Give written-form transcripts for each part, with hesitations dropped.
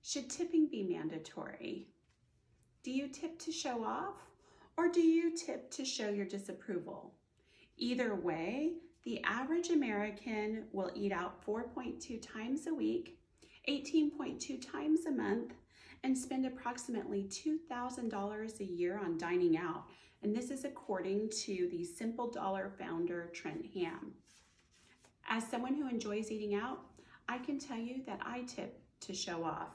Should tipping be mandatory? Do you tip to show off, or do you tip to show your disapproval? Either way, the average American will eat out 4.2 times a week, 18.2 times a month, and spend approximately $2,000 a year on dining out. And this is according to the Simple Dollar founder, Trent Ham. As someone who enjoys eating out, I can tell you that I tip to show off.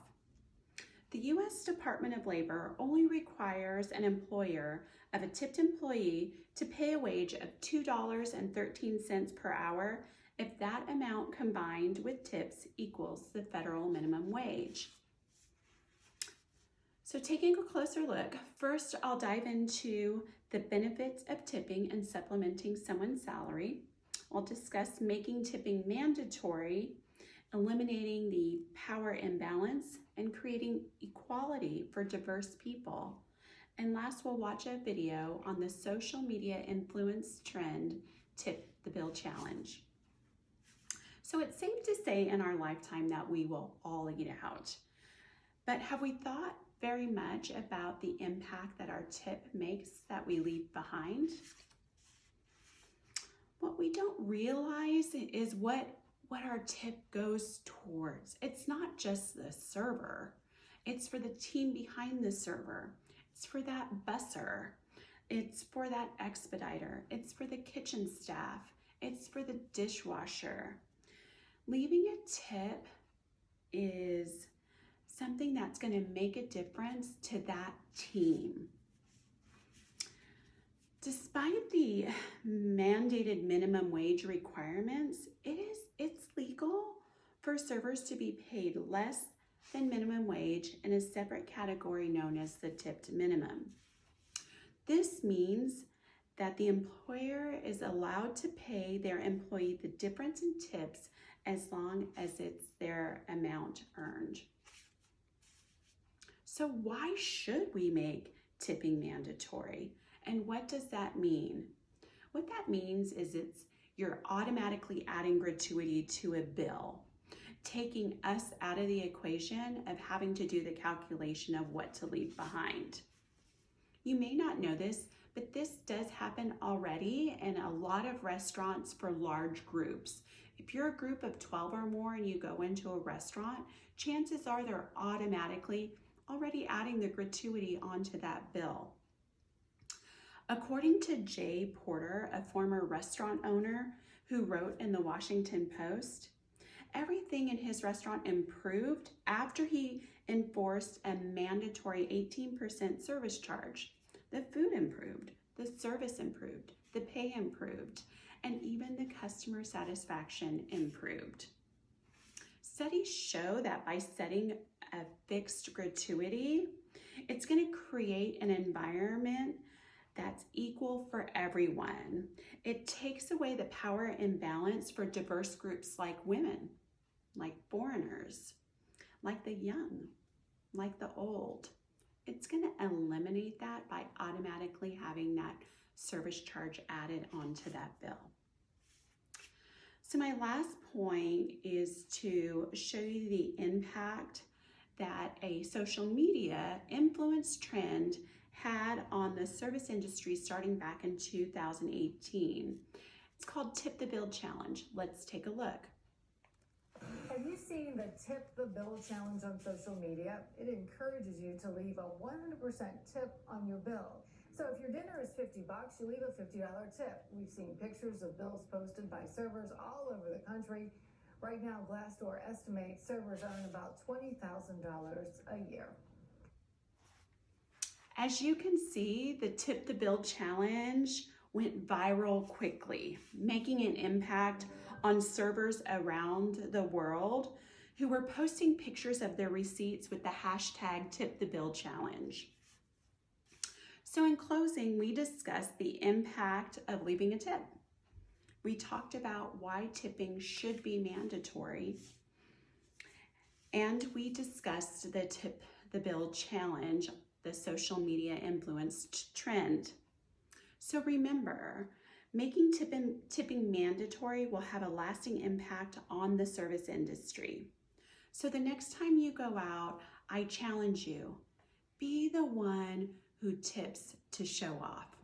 The U.S. Department of Labor only requires an employer of a tipped employee to pay a wage of $2.13 per hour if that amount combined with tips equals the federal minimum wage. So taking a closer look, first I'll dive into the benefits of tipping and supplementing someone's salary. I'll discuss making tipping mandatory, eliminating the power imbalance, and creating equality for diverse people. And last, we'll watch a video on the social media influence trend, Tip the Bill Challenge. So it's safe to say in our lifetime that we will all eat out. But have we thought very much about the impact that our tip makes that we leave behind? What we don't realize is what our tip goes towards. It's not just the server. It's for the team behind the server. It's for that busser. It's for that expediter. It's for the kitchen staff. It's for the dishwasher. Leaving a tip is something that's going to make a difference to that team. Despite the mandated minimum wage requirements, it's legal for servers to be paid less than minimum wage in a separate category known as the tipped minimum. This means that the employer is allowed to pay their employee the difference in tips as long as it's their amount earned. So why should we make tipping mandatory? And what does that mean? What that means is you're automatically adding gratuity to a bill, taking us out of the equation of having to do the calculation of what to leave behind. You may not know this, but this does happen already in a lot of restaurants for large groups. If you're a group of 12 or more and you go into a restaurant, chances are they're automatically already adding the gratuity onto that bill. According to Jay Porter, a former restaurant owner who wrote in the Washington Post, everything in his restaurant improved after he enforced a mandatory 18% service charge. The food improved, the service improved, the pay improved, and even the customer satisfaction improved. Studies show that by setting a fixed gratuity, it's going to create an environment that's equal for everyone. It takes away the power imbalance for diverse groups like women, like foreigners, like the young, like the old. It's going to eliminate that by automatically having that service charge added onto that bill. So my last point is to show you the impact that a social media influence trend had on the service industry starting back in 2018. It's called Tip the Bill Challenge. Let's take a look. Have you seen the Tip the Bill Challenge on social media? It encourages you to leave a 100% tip on your bill. So if your dinner is $50, you leave a $50 tip. We've seen pictures of bills posted by servers all over the country. Right now, Glassdoor estimates servers earn about $20,000 a year. As you can see, the Tip the Bill Challenge went viral quickly, making an impact on servers around the world who were posting pictures of their receipts with the hashtag Tip the Bill Challenge. So in closing, we discussed the impact of leaving a tip. We talked about why tipping should be mandatory, and we discussed the Tip the Bill Challenge, the social media influenced trend. So remember, making tipping mandatory will have a lasting impact on the service industry. So the next time you go out, I challenge you, be the one who tips to show off.